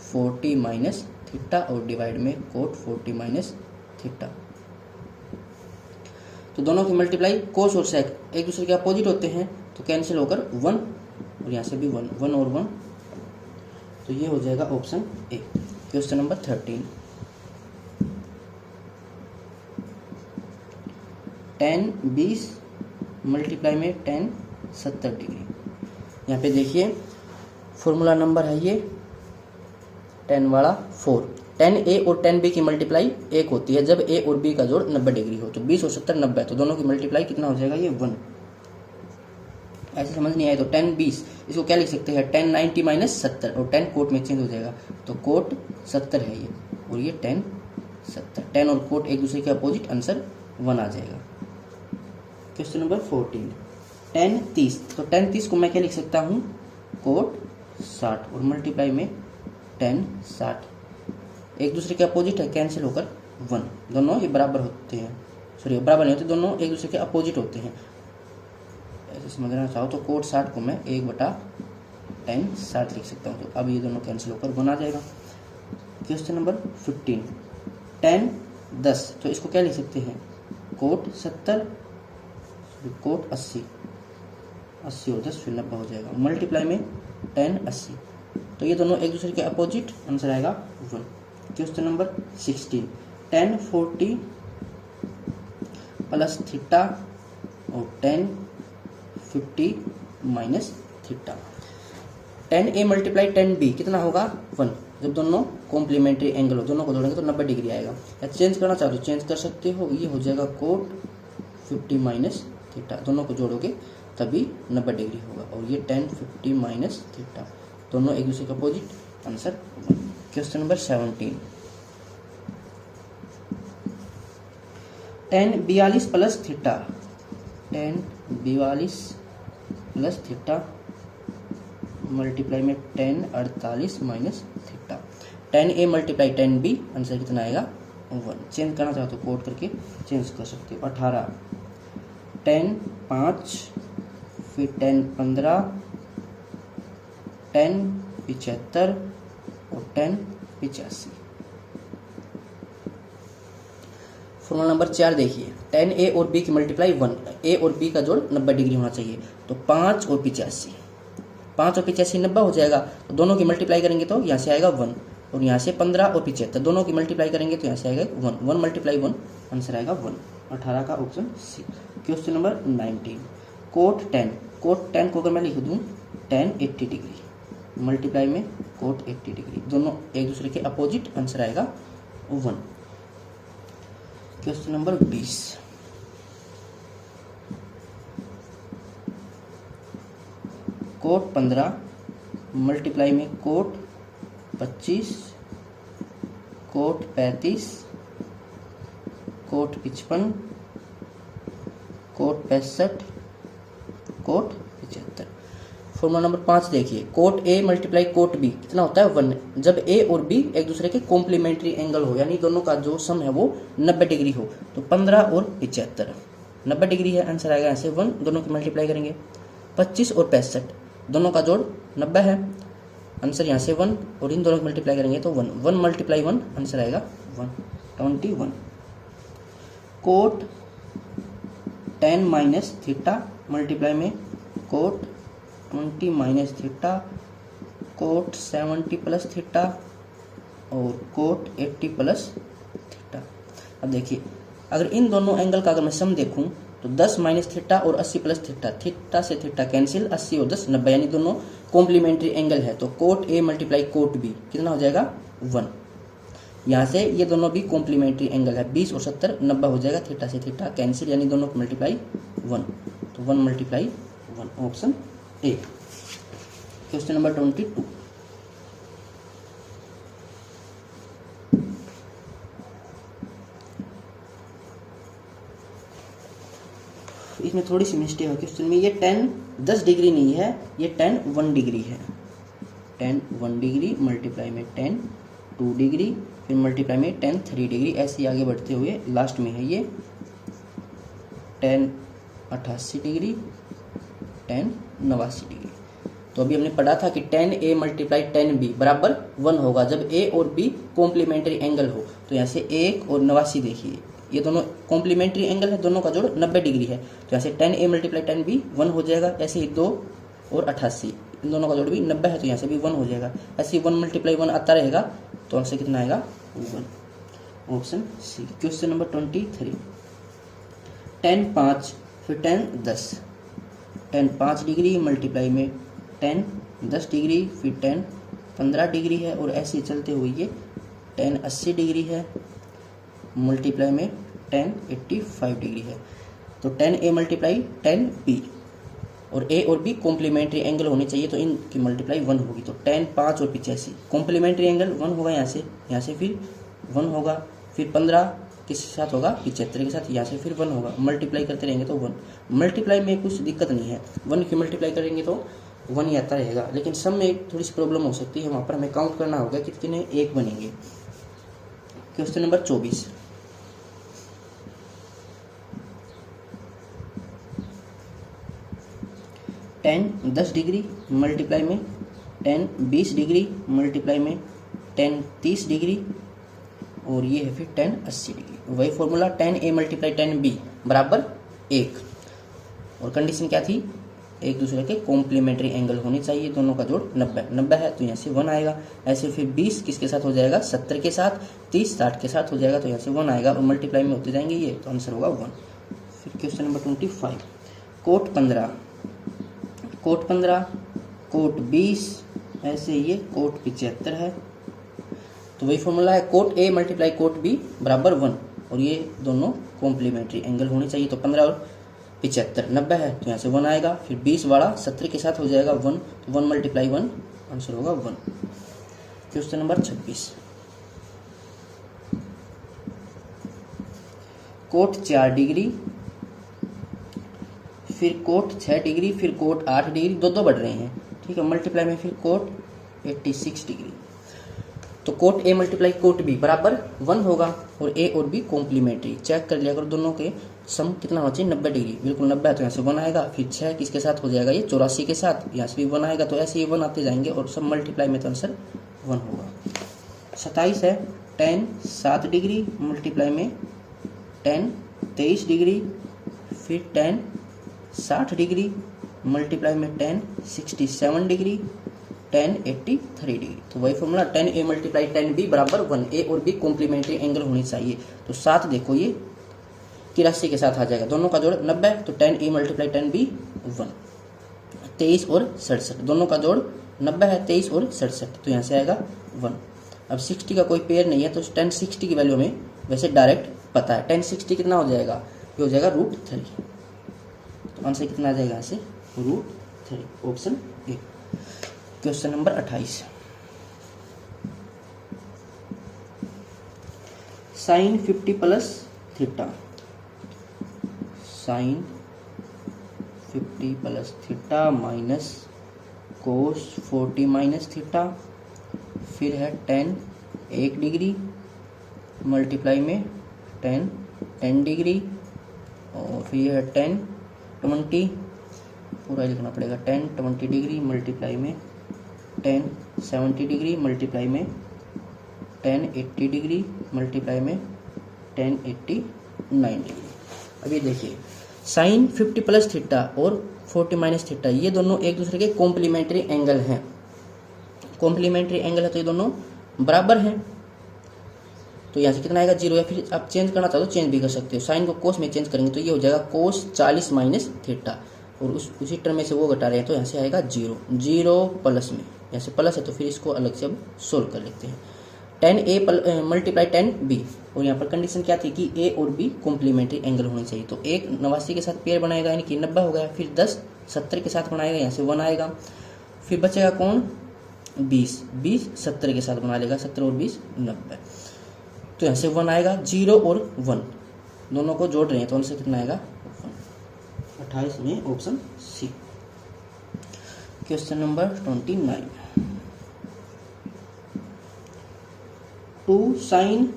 40 माइनस थीटा, और डिवाइड में कोट 40 माइनस थीटा। तो दोनों की मल्टीप्लाई कोस और सेक एक दूसरे के अपोजिट होते हैं, तो कैंसिल होकर 1, और यहाँ से भी 1 1 और 1, तो ये हो जाएगा option A. Question number 13, ten 20 multiply में टेन 70 डिग्री। यहाँ पे देखिए फॉर्मूला नंबर है ये 10 वाला 4। 10a और 10b की मल्टीप्लाई 1 होती है जब a और b का जोड़ 90 डिग्री हो, तो 20 और 70 90, तो दोनों की मल्टीप्लाई कितना हो जाएगा ये 1। ऐसे समझ नहीं आए तो 10 20 इसको क्या लिख सकते हैं 10 90 माइनस 70, और 10 कोट में चेंज हो जाएगा, तो कोट 70 है ये, और ये 10 70, 10 और कोट एक दूसरे के अपोजिट, आंसर 1 आ जाएगा। क्वेश्चन नंबर 14, 10 30, तो 10 30 को मैं क्या लिख सकता हूँ कोट 60, और मल्टीप्लाई में 10 60, एक दूसरे के अपोजिट है, कैंसिल होकर 1, दोनों ये बराबर होते हैं, सॉरी बराबर नहीं होते, दोनों एक दूसरे के अपोजिट होते हैं। ऐसे समझना चाहो तो कोट 60 को मैं 1/60 टेन 60 लिख सकता हूँ। तो अब ये दोनों कैंसिल होकर 1 आ जाएगा। क्वेश्चन नंबर 15, टेन 10, तो इसको क्या लिख सकते हैं, कोट 70 कोट 80, 80 और 10 फिर 90 हो जाएगा, मल्टीप्लाई में टेन 80, तो ये दोनों एक दूसरे के अपोजिट, आंसर आएगा 1। Question number 16, ten 40 plus theta और ten 50 minus theta, ten A multiply ten B कितना होगा 1, जब दोनों कॉम्प्लीमेंट्री एंगल हो, दोनों को जोड़ेंगे तो 90 डिग्री आएगा। या चेंज करना चाहो तो चेंज कर सकते हो, ये हो जाएगा कोट 50 माइनस थीटा, दोनों को जोड़ोगे तभी 90 डिग्री होगा, और ये टेन 50 माइनस थीटा, दोनों एक दूसरे के opposite, answer 1। Question number 17, ten 42 plus theta, ten 42 plus theta multiply में ten 48 minus theta, ten A multiply ten B, answer कितना आएगा 1। चेंज करना चाहो तो कोड करके चेंज कर सकते हो। 18, टेन 5 फिर टेन 15, टेन 75 और टेन 85। फॉर्मूला नंबर 4 देखिए, टेन ए और बी की मल्टीप्लाई 1, ए और बी का जोड़ 90 डिग्री होना चाहिए, तो 5 और 85, 5 और 85 90 हो जाएगा, तो दोनों की मल्टीप्लाई करेंगे तो यहाँ से आएगा 1, और यहाँ से 15 और 75 दोनों की मल्टीप्लाई करेंगे तो यहाँ से आएगा 1, 1 मल्टीप्लाई 1, आंसर आएगा 1। 18 का option C. Question number 19, cot 10, cot 10 को अगर मैं लिख दूँ टेन 80 डिग्री मल्टीप्लाई में कोट 80 डिग्री, दोनों एक दूसरे के अपोजिट, आंसर आएगा 1। क्वेश्चन नंबर 20, कोट 15 मल्टीप्लाई में cot 25, cot 35, cot 55, cot 65, cot 75। Formula number 5 देखिए, cot A multiply cot B कितना होता है 1, जब ए और बी एक दूसरे के कॉम्प्लीमेंट्री एंगल हो, यानी दोनों का जो सम है वो 90 डिग्री हो, तो 15 और 75 90 डिग्री है, आंसर आएगा यहाँ से 1, दोनों की मल्टीप्लाई करेंगे। 25 और 65 दोनों का जोड़ 90 है, आंसर यहाँ से 1, और इन दोनों की मल्टीप्लाई करेंगे तो 1, 1 मल्टीप्लाई 1, आंसर आएगा 1, 21। कोट 10 माइनस थीटा मल्टीप्लाई में cot 20 minus theta, cot 70 plus theta और कोट 80 प्लस थीटा। अब देखिए, अगर इन दोनों एंगल का अगर मैं सम देखूं तो 10 माइनस थीटा और 80 प्लस थीटा, थीटा से थीटा कैंसिल, 80 और 10 90, यानी दोनों कॉम्प्लीमेंट्री एंगल है, तो cot A multiply cot B कितना हो जाएगा 1। यहाँ से ये दोनों भी कॉम्प्लीमेंट्री एंगल है, 20 और 70 90 हो जाएगा, थीटा से थीटा कैंसिल, यानी दोनों को मल्टीप्लाई 1, तो 1 multiply 1, option A. Question number 22, इसमें थोड़ी सी मिस्टेक है क्वेश्चन में, ये 10 10 डिग्री नहीं है, ये 10 1 डिग्री है, 10 1 डिग्री मल्टीप्लाई में 10 2 डिग्री, फिर मल्टीप्लाई में 10 3 डिग्री, ऐसे ही आगे बढ़ते हुए लास्ट में है ये 10 88 डिग्री, 10 89 डिग्री। तो अभी हमने पढ़ा था कि 10 ए मल्टीप्लाई 10 बी बराबर 1 होगा जब ए और बी कॉम्प्लीमेंट्री एंगल हो, तो यहाँ से 1 और 89 देखिए, ये दोनों कॉम्प्लीमेंट्री एंगल है, दोनों का जोड़ 90 डिग्री है, तो यहाँ से 10 ए मल्टीप्लाई 10 बी 1 हो जाएगा, ऐसे ही 2 और 88 इन दोनों का जोड़ भी 90 है, तो यहाँ से भी 1 हो जाएगा, ऐसे ही 1 मल्टीप्लाई 1 आता रहेगा, तो आंसर कितना आएगा 1, ऑप्शन सी। क्वेश्चन नंबर 23, 10 5 फिर 10 10, 10 5 डिग्री मल्टीप्लाई में 10 10 डिग्री, फिर 10 15 डिग्री है, और ऐसे चलते हुए ये 10 80 डिग्री है, मल्टीप्लाई में 10 85 डिग्री है, तो 10 ए मल्टीप्लाई 10 बी, और ए और बी कॉम्प्लीमेंट्री एंगल होने चाहिए, तो इनकी मल्टीप्लाई 1 होगी, तो 10 5 और 85 कॉम्प्लीमेंट्री एंगल 1 होगा, यहाँ से फिर 1 होगा, फिर 15 किसके साथ होगा 75 के साथ, यहाँ से फिर 1 होगा, मल्टीप्लाई करते रहेंगे तो 1, मल्टीप्लाई में कुछ दिक्कत नहीं है, 1 की मल्टीप्लाई करेंगे तो 1 ही आता रहेगा, लेकिन सम में थोड़ी सी प्रॉब्लम हो सकती है, वहाँ पर हमें काउंट करना होगा कि कितने एक बनेंगे। Question number 24, ten 10 degree multiply में टेन 20 डिग्री मल्टीप्लाई में टेन 30 डिग्री और ये है फिर टेन 80 डिग्री। वही formula ten A multiply ten B बराबर 1 और कंडीशन क्या थी, एक दूसरे के कॉम्प्लीमेंट्री एंगल होने चाहिए, दोनों का जोड़ 90 है तो यहाँ से 1 आएगा। ऐसे फिर 20 किसके साथ हो जाएगा, 70 के साथ, 30 60 के साथ हो जाएगा तो यहाँ से 1 आएगा और मल्टीप्लाई में होते जाएंगे ये, तो आंसर होगा 1। फिर क्वेश्चन नंबर 25, कोट 15 कोट 20, ऐसे ये कोट 75 है तो वही फॉर्मूला है cot A multiply cot B बराबर 1 और ये दोनों कॉम्प्लीमेंट्री एंगल होने चाहिए। तो 15 और 75 90 है तो यहाँ से 1 आएगा। फिर 20 वाला 70 के साथ हो जाएगा 1 तो 1 मल्टीप्लाई 1 आंसर होगा 1। क्वेश्चन नंबर 26, कोट 4 डिग्री फिर कोट 6 डिग्री फिर कोट 8 डिग्री, दो बढ़ रहे हैं, ठीक है। मल्टीप्लाई में फिर कोट 86 डिग्री, तो cot A multiply cot B बराबर 1 होगा और ए और बी कॉम्प्लीमेंट्री। चेक कर लिया अगर दोनों के सम कितना होना चाहिए, 90 डिग्री, बिल्कुल 90 है तो यहाँ से 1 आएगा। फिर 6 किसके साथ हो जाएगा, ये 84 के साथ, यहाँ से भी 1 आएगा तो ऐसे ही 1 आते जाएंगे और सब मल्टीप्लाई में तो आंसर 1 होगा। 27 है टेन 7 डिग्री मल्टीप्लाई में टेन 23 डिग्री फिर टेन 60 डिग्री मल्टीप्लाई में टेन 67 डिग्री टेन 83 डिग्री। तो वही formula ten A multiply ten B बराबर 1, ए और बी कॉम्प्लीमेंट्री एंगल होनी चाहिए। तो 7 देखो ये 83 के साथ आ जाएगा, दोनों का जोड़ 90 तो ten A multiply ten B 1। 23 और 67 दोनों का जोड़ 90 है, 23 और 67 तो यहाँ से आएगा 1। अब 60 का कोई पेयर नहीं है तो टेन 60 की वैल्यू में वैसे डायरेक्ट पता है, टेन 60 कितना हो जाएगा, ये हो जाएगा √3। तो आंसर कितना आ जाएगा यहाँ से √3, option A. Question number 28, sine 50 plus theta, sine 50 plus theta minus cos 40 minus theta, फिर है टेन 1 डिग्री मल्टीप्लाई में टेन 10 डिग्री और फिर है टेन 20, पूरा लिखना पड़ेगा, टेन 20 डिग्री मल्टीप्लाई में टेन 70 डिग्री मल्टीप्लाई में टेन 80 डिग्री मल्टीप्लाई में टेन 89 डिग्री। अभी देखिए साइन 50 प्लस थीटा और 40 माइनस थीटा ये दोनों एक दूसरे के कॉम्प्लीमेंट्री एंगल हैं, कॉम्प्लीमेंट्री एंगल है तो ये दोनों बराबर हैं। तो यहाँ से कितना आएगा 0, या फिर आप चेंज करना चाहो तो चेंज भी कर सकते हो, साइन को कोस में चेंज करेंगे तो ये हो जाएगा कोस 40 माइनस थीटा और उसी टर्म में से वो घटा रहे हैं तो यहाँ से आएगा 0 प्लस में, यहाँ से प्लस है तो फिर इसको अलग से अब सोल्व कर लेते हैं। Ten A multiply ten B और यहाँ पर कंडीशन क्या थी कि ए और बी कॉम्प्लीमेंट्री एंगल होने चाहिए। तो एक 89 के साथ पेयर बनाएगा यानी कि 90 हो गया, फिर 10 70 के साथ बनाएगा, यहाँ से 1 आएगा। फिर बचेगा कौन 20 70 के साथ बना लेगा, 70 और 20 90, तो यहाँ से 1 आएगा। 0 और 1 दोनों को जोड़ रहे हैं तो आंसर कितना आएगा 1। 28 में option C. Question number 29, 2 sine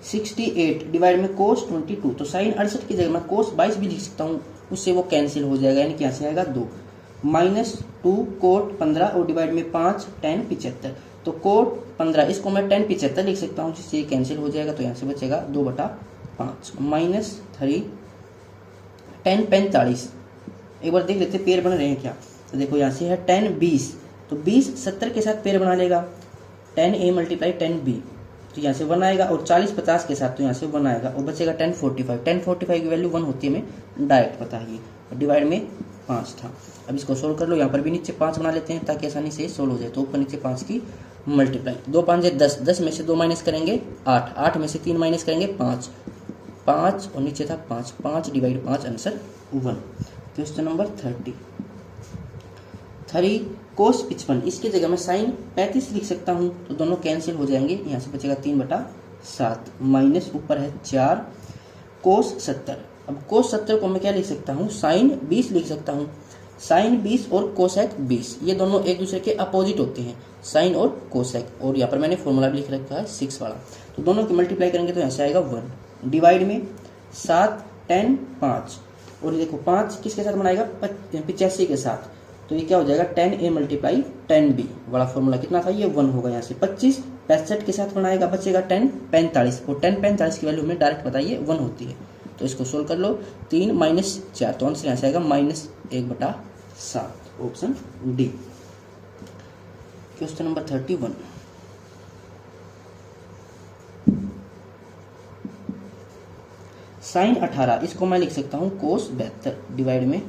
68 divide में कोस 22, तो साइन 68 की जगह मैं कोस 22 भी लिख सकता हूँ, उससे वो कैंसिल हो जाएगा यानी कि यहाँ से आएगा 2। -2 कोट 15 और डिवाइड में 5 टेन 75, तो कोट 15 इसको मैं टेन 75 लिख सकता हूँ जिससे ये कैंसिल हो जाएगा तो यहाँ से बचेगा 2/5। -3 टेन 45, एक बार देख लेते पेयर बन रहे हैं क्या, तो देखो यहाँ से है टेन 20, तो 20 70 के साथ पेयर बना लेगा, ten A multiply ten B तो यहाँ से 1 आएगा और 40 50 के साथ तो यहाँ से 1 आएगा और बचेगा 1045 की वैल्यू 1 होती है हमें डायरेक्ट पता है, और डिवाइड में 5 था। अब इसको सोल्व कर लो, यहाँ पर भी नीचे 5 बना लेते हैं ताकि आसानी से सोल्व हो जाए। तो ऊपर नीचे 5 की मल्टीप्लाई, 2 5 10, 10 में से 2 माइनस करेंगे 8, 8 में से 3 माइनस करेंगे 5, 5 और नीचे था 5, 5 डिवाइड 5 आंसर 1। क्वेश्चन नंबर 3 कोस 55, इसकी जगह मैं साइन 35 लिख सकता हूँ तो दोनों कैंसिल हो जाएंगे, यहाँ से बचेगा 3/7 माइनस ऊपर है 4 कोस 70। अब कोस 70 को मैं क्या लिख सकता हूँ, साइन 20 लिख सकता हूँ, साइन 20 और कोसेक 20 ये दोनों एक दूसरे के अपोजिट होते हैं, साइन और कोसेक, और यहाँ पर मैंने फॉर्मूला भी लिख रखा है 6 वाला, तो दोनों की मल्टीप्लाई करेंगे तो यहाँ से आएगा 1 डिवाइड में 7 10 5 और देखो 5 किसके साथ बनाएगा 85 के साथ, तो ये क्या हो जाएगा 10a मल्टीप्लाई 10b वाला फॉर्मूला कितना था ये 1 होगा। यहाँ से 25 65 के साथ बनाएगा, बचेगा 10 45 और 10 45 की वैल्यू में डायरेक्ट बताइए 1 होती है। तो इसको सोल्व कर लो, 3 माइनस 4 तो आंसर यहाँ से आएगा -1/7 option D. Question number 31 sin 18 इसको मैं लिख सकता हूँ cos 72 डिवाइड में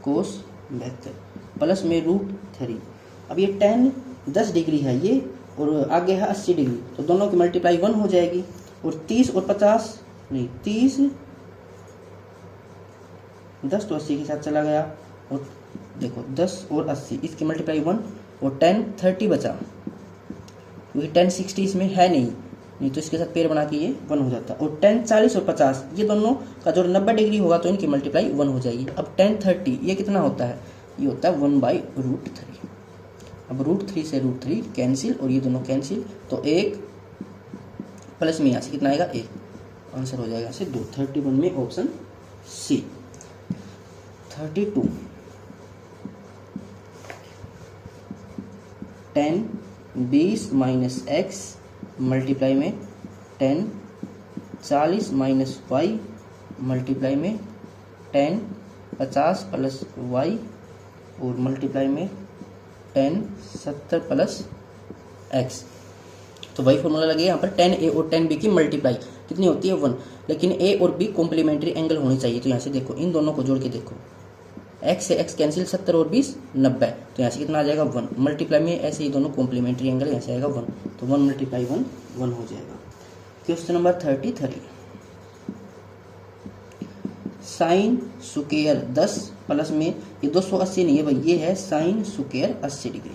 cos 72 प्लस में √3। अब ये 10 डिग्री है ये और आगे है 80 डिग्री, तो दोनों की मल्टीप्लाई 1 हो जाएगी। और 30 और 50 नहीं 30 10 तो 80 के साथ चला गया, और देखो 10 और 80 इसकी मल्टीप्लाई 1 और 10 30 बचा, क्योंकि 10 60 इसमें है नहीं तो इसके साथ पेड़ बना के ये 1 हो जाता। और 10 40 और 50 ये दोनों का जो 90 डिग्री होगा तो इनकी मल्टीप्लाई 1 हो जाएगी। अब 10 30 ये कितना होता है, ये होता है 1/√3। अब √3 से √3 कैंसिल और ये दोनों कैंसिल, तो 1 प्लस में यहाँ से कितना आएगा 1, आंसर हो जाएगा यहाँ से 2। 31 में option C. 32 10 20 minus x multiply में 10 40 माइनस y मल्टीप्लाई में 10 50 प्लस y और मल्टीप्लाई में 10 70 प्लस x। तो वही फॉर्मूला लगे यहाँ पर 10a और 10b की मल्टीप्लाई कितनी होती है 1, लेकिन a और b कॉम्प्लीमेंट्री एंगल होनी चाहिए। तो यहाँ से देखो इन दोनों को जोड़ के देखो, x से x कैंसिल 70 और 20 90, तो यहाँ से कितना आ जाएगा 1। मल्टीप्लाई में ऐसे ही दोनों कॉम्प्लीमेंट्री एंगल यहाँ से आएगा 1, तो 1 मल्टीप्लाई 1 1 हो जाएगा। Question number 33 sine square 10 plus में ये 280 नहीं है भाई, ये है साइन स्क्वायर 80 डिग्री।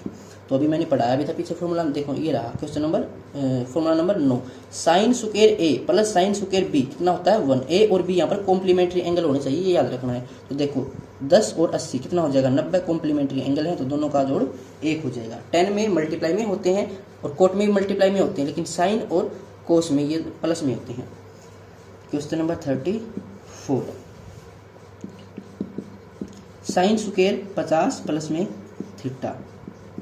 तो अभी मैंने पढ़ाया भी था पीछे फॉर्मूला, देखो ये रहा question number formula number 9। Sine square A plus sine square B कितना होता है 1। ए और बी यहाँ पर कॉम्प्लीमेंट्री एंगल होने चाहिए, ये याद रखना है। तो देखो 10 और 80 कितना हो जाएगा 90 कॉम्प्लीमेंट्री एंगल है, तो दोनों का जोड़ 1 हो जाएगा। 10 में मल्टीप्लाई में होते हैं और कोट में भी मल्टीप्लाई में होते हैं, लेकिन साइन और कोस में ये प्लस में होते हैं। Question number 34 sine square 50 plus में थीटा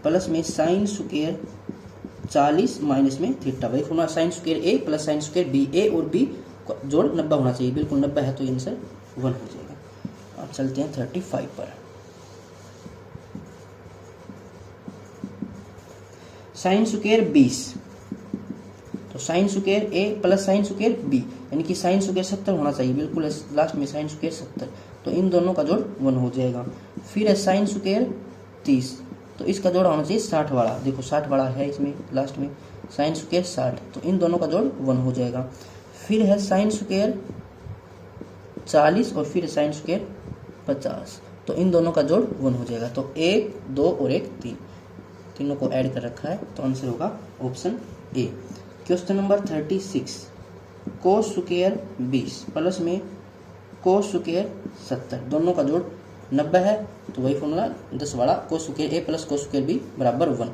प्लस में साइन स्क्वायर 40 माइनस में थीटा। वही formula sine square A plus sine square B, ए और बी जोड़ 90 होना चाहिए, बिल्कुल 90 है तो आंसर 1 हो जाएगा। अब चलते हैं 35 पर। साइन स्क्वायर 20, तो sign square A plus sine square B, यानी कि साइन स्क्वायर 70 होना चाहिए, बिल्कुल लास्ट में साइन स्क्वायर 70, तो इन दोनों का जोड़ 1 हो जाएगा। फिर है साइन स्क्वायर 30, तो इसका जोड़ होना चाहिए 60 वाला, देखो 60 वाला है इसमें लास्ट में, साइन स्क्वायर 60, तो इन दोनों का जोड़ 1 हो जाएगा। फिर है साइन स्क्वायर 40 और फिर साइन स्क्वायर 50, तो इन दोनों का जोड़ 1 हो जाएगा। तो 1 2 और 1 3, तीनों को ऐड कर रखा है, तो आंसर होगा option A. Question number 36 cos square 20 plus में कोस स्क्वायर 70, दोनों का जोड़ 90 है, तो वही फॉर्मूला 10 वाला cos square A plus cos square B बराबर 1,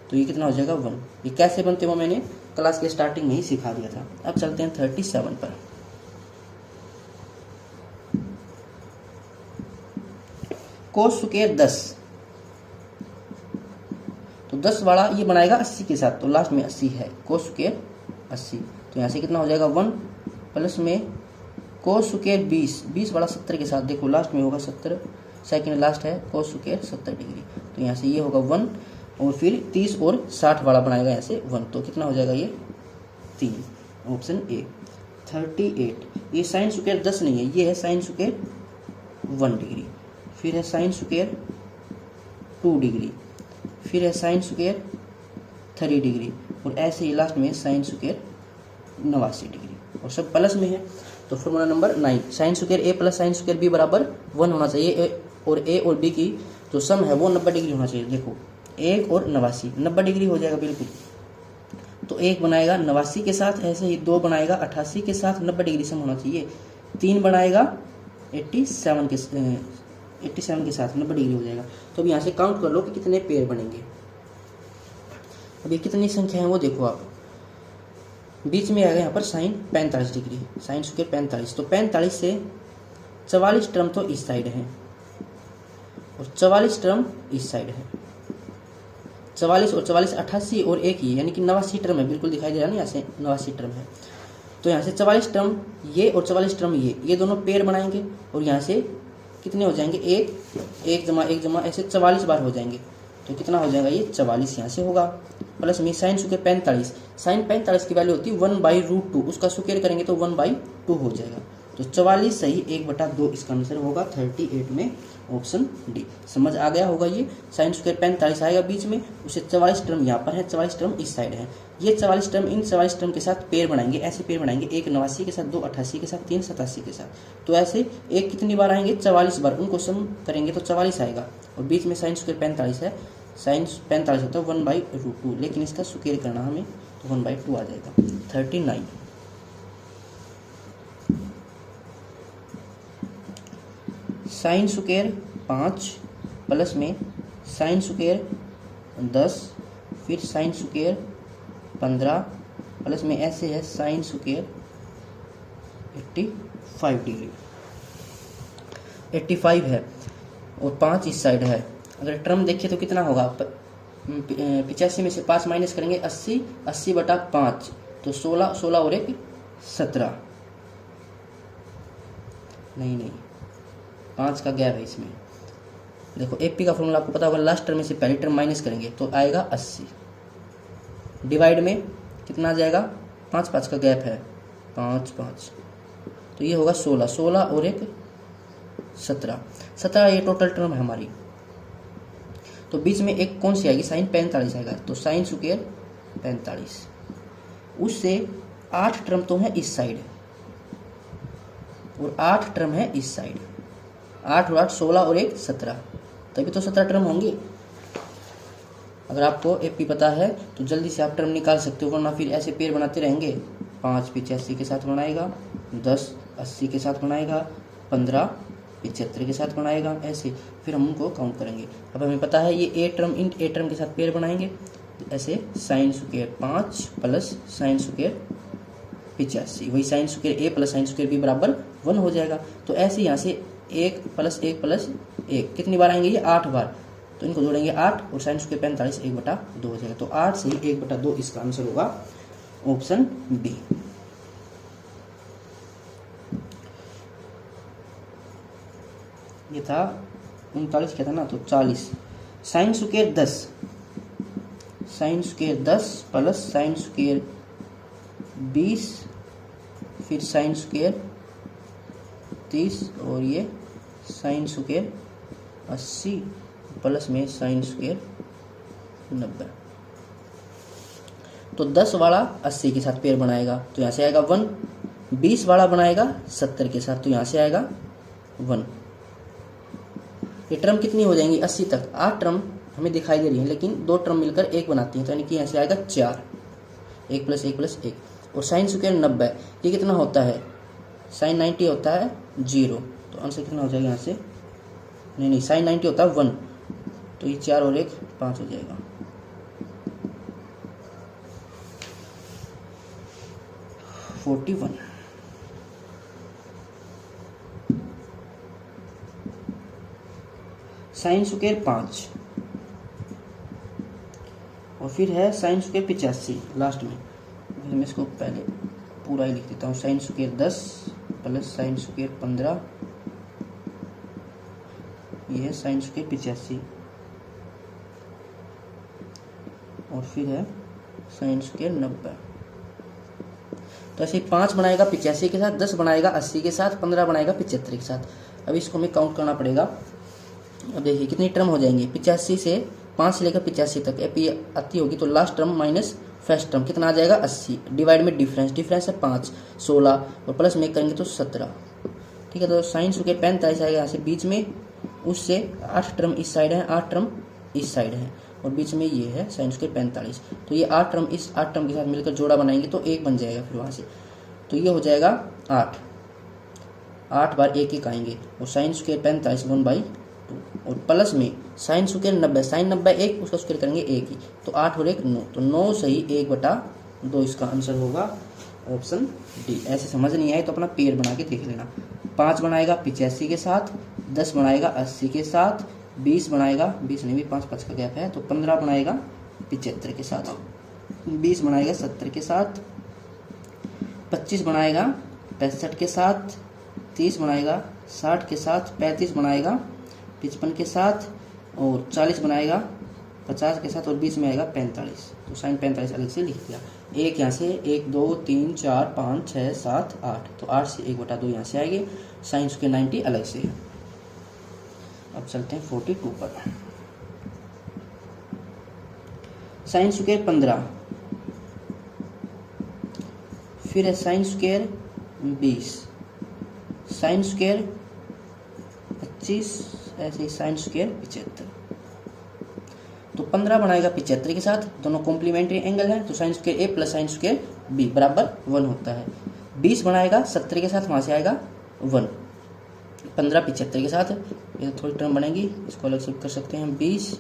तो ये कितना हो जाएगा 1। ये कैसे बनते वो मैंने क्लास के स्टार्टिंग में ही सिखा दिया था। अब चलते हैं 37 पर। कोस स्क्वायर 10, तो 10 वाला ये बनाएगा 80 के साथ, तो लास्ट में 80 है, कोस स्क्वायर 80, तो यहाँ से कितना हो जाएगा 1 प्लस में कोस स्क्वायर 20 वाला 70 के साथ, देखो लास्ट में होगा 70, सेकंड लास्ट है कोस स्क्वायर 70 डिग्री, तो यहाँ से ये होगा 1 और फिर 30 और 60 वाला बनाएगा यहाँ से 1, तो कितना हो जाएगा ये 3, ऑप्शन ए। 38 ये साइन स्क्वायर 10 नहीं है, ये है साइन स्क्वायर 1 डिग्री, फिर है साइन स्क्वायर 2 डिग्री, फिर है साइन स्क्वायर 3 डिग्री और ऐसे ही लास्ट में साइन स्क्वायर 89 डिग्री और सब प्लस में है। तो formula number 9 sine square A plus sine square B बराबर 1 होना चाहिए, और ए और बी की जो सम है वो 90 डिग्री होना चाहिए। देखो 1 और 89 90 डिग्री हो जाएगा बिल्कुल, तो 1 बनाएगा 89 के साथ, ऐसे ही 2 बनाएगा 88 के साथ, 90 डिग्री सम होना चाहिए, 3 बनाएगा 87 के साथ 90 डिग्री हो जाएगा। तो अब यहाँ से काउंट कर लो कि कितने पेयर बनेंगे। अब ये कितनी संख्या है वो देखो आप, बीच में आएगा यहाँ पर साइन 45 डिग्री, साइन स्क्वायर 45, तो 45 से 44 टर्म तो इस साइड है, और 44 टर्म इस साइड है। 44 और 44 88 और एक ही, यानी कि 89 टर्म है, बिल्कुल दिखाई दे रहा है ना, यहाँ से 89 टर्म है। तो यहाँ से 44 टर्म ये और 44 टर्म ये दोनों पेयर बनाएंगे और यहाँ से कितने हो जाएंगे, एक जमा ऐसे 44 बार हो जाएंगे। तो कितना हो जाएगा, ये 44 यहाँ से होगा। प्लस में साइन स्क्वायर 45, साइन 45 की वैल्यू होती है 1/√2, उसका स्क्वायर करेंगे तो 1/2 हो जाएगा। तो 44 सही 1/2 इसका आंसर होगा 38 में ऑप्शन डी। समझ आ गया होगा। ये साइन स्क्वायर 45 आएगा बीच में, उसे 44 टर्म यहाँ पर है, 44 टर्म इस साइड है। ये 44 टर्म इन 44 टर्म के साथ पेयर बनाएंगे, ऐसे पेयर बनाएंगे, एक 89 के साथ, 2 88 के साथ, 3 87 के साथ। तो ऐसे एक कितनी बार आएंगे, 44 बार, उनको सम करेंगे तो 44 आएगा। और बीच में साइन स्क्वायर 45 है, साइन 45 होता है 1/√2, लेकिन इसका स्क्वायर करना हमें तो 1/2 आ जाएगा। 39 साइन स्क्वायर 5 प्लस में साइन स्क्वायर 10 फिर साइन स्क्वायर 15 प्लस में ऐसे है साइन स्क्वायर 85 डिग्री। 85 है और 5 इस साइड है। अगर टर्म देखिए तो कितना होगा, 85 में से 5 माइनस करेंगे 80, 80/5 तो 16, 16 और 1 17, नहीं 5 का गैप है इसमें। देखो एपी का फॉर्मूला आपको पता होगा, लास्ट टर्म में से पहली टर्म माइनस करेंगे तो आएगा 80, डिवाइड में कितना आ जाएगा, 5 का गैप है, 5 तो ये होगा 16, 16 और 1 17 ये टोटल टर्म है हमारी। तो बीच में एक कौन सी आएगी, साइन 45 आएगा, तो साइन स्क्वायर 45, उससे 8 टर्म तो है इस साइड और 8 टर्म है इस साइड, 8 और 8 16 और 1 17, तभी तो 17 टर्म होंगे। अगर आपको एपी पता है तो जल्दी से आप टर्म निकाल सकते हो, वरना फिर ऐसे पेयर बनाते रहेंगे। 5 85 के साथ बनाएगा, 10 80 के साथ बनाएगा, 15 75 के साथ बनाएगा, ऐसे फिर हम उनको काउंट करेंगे। अब हमें पता है ये a term in a term के साथ पेयर बनाएंगे, ऐसे sine square 5 plus sine square 85, वही sign square A plus sine square B बराबर 1 हो जाएगा। तो ऐसे यहाँ से 1 प्लस 1 प्लस 1 कितनी बार आएंगे, ये 8 बार, तो इनको जोड़ेंगे 8 और साइन स्क्वायर 45 1/2 हो जाएगा। तो 8 से 1/2 इसका आंसर होगा ऑप्शन बी। ये था 39 क्या था ना, तो 40 sine square 10, sine square 10 plus sine square 20 फिर साइन स्क्वायर 30 और ये साइन स्क्वायर 80 प्लस में साइन स्क्वायर 90। तो 10 वाला 80 के साथ पेयर बनाएगा तो यहाँ से आएगा 1, 20 वाला बनाएगा 70 के साथ तो यहाँ से आएगा 1। ये टर्म कितनी हो जाएंगी 80 तक, 8 टर्म हमें दिखाई दे रही है, लेकिन 2 टर्म मिलकर 1 बनाती हैं, तो यानी कि यहाँ से आएगा 4, 1 प्लस 1 प्लस 1 और साइन स्क्वायर 90, ये कितना होता है, साइन 90 होता है 0, तो आंसर कितना हो जाएगा यहाँ से, नहीं साइन 90 होता है 1, तो ये 4 और 1 5 हो जाएगा। साइन स्क्वायर 5 और फिर है साइन स्क्वायर 85 लास्ट में, मैं इसको पहले पूरा ही लिख देता हूँ। Sine square 10 plus sine square 15, ये है साइन स्क्वायर 85 और फिर है साइन स्क्वायर 90। तो ऐसे 5 बनाएगा 85 के साथ, 10 बनाएगा 80 के साथ, 15 बनाएगा 75 के साथ। अब इसको हमें काउंट करना पड़ेगा। अब देखिए कितनी टर्म हो जाएंगी, 85 से 5 से लेकर 85 तक एपी आती होगी, तो last term minus first term कितना आ जाएगा 80, डिवाइड में डिफरेंस है 5 16 और प्लस में करेंगे तो 17, ठीक है। तो साइन स्क्वायर 45 आएगा यहाँ से बीच में, उससे 8 टर्म इस साइड है, 8 टर्म इस साइड है और बीच में ये है साइन स्क्वायर 45, तो ये 8 टर्म इस 8 टर्म के साथ मिलकर जोड़ा बनाएंगे तो 1 बन जाएगा फिर वहाँ से, तो ये हो जाएगा 8 बार 1 आएंगे और साइन स्क्वायर 45 1/2 और प्लस में साइन स्क्वायर 90, साइन 90 1, उसका स्क्वायर करेंगे 1 ही, तो 8 और 1 9, तो 9 सही 1/2 इसका आंसर होगा ऑप्शन डी। ऐसे समझ नहीं आए तो अपना पेयर बना के देख लेना। 5 बनाएगा 85 के साथ, 10 बनाएगा 80 के साथ, 20 बनाएगा, 20 नहीं भी 5 का गैप है, तो 15 बनाएगा 75 के साथ, 20 बनाएगा 70 के साथ, 25 बनाएगा 65 के साथ, 30 बनाएगा 60 के साथ, 35 बनाएगा 55 के साथ, और 40 बनाएगा 50 के साथ, और 20 में आएगा 45। तो साइन 45 अलग से लिख दिया। एक यहाँ से 1 2 3 4 5 6 7 8, तो 8 से 1/2 यहाँ से आएंगे। साइन स्क्वायर 90 अलग से है। अब चलते हैं 42 पर। साइन स्क्वायर 15, फिर है साइन स्क्वायर 20, साइन स्क्वायर 25, ऐसे ही साइन स्क्वायर 75। तो 15 बनाएगा 75 के साथ, दोनों कॉम्प्लीमेंट्री एंगल है, तो sign square A plus sine square B बराबर 1 होता है। 20 बनाएगा 70 के साथ, वहाँ से आएगा 1। 15 75 के साथ, ये थोड़ी टर्म बनेगी, इसको अलग से कर सकते हैं। 20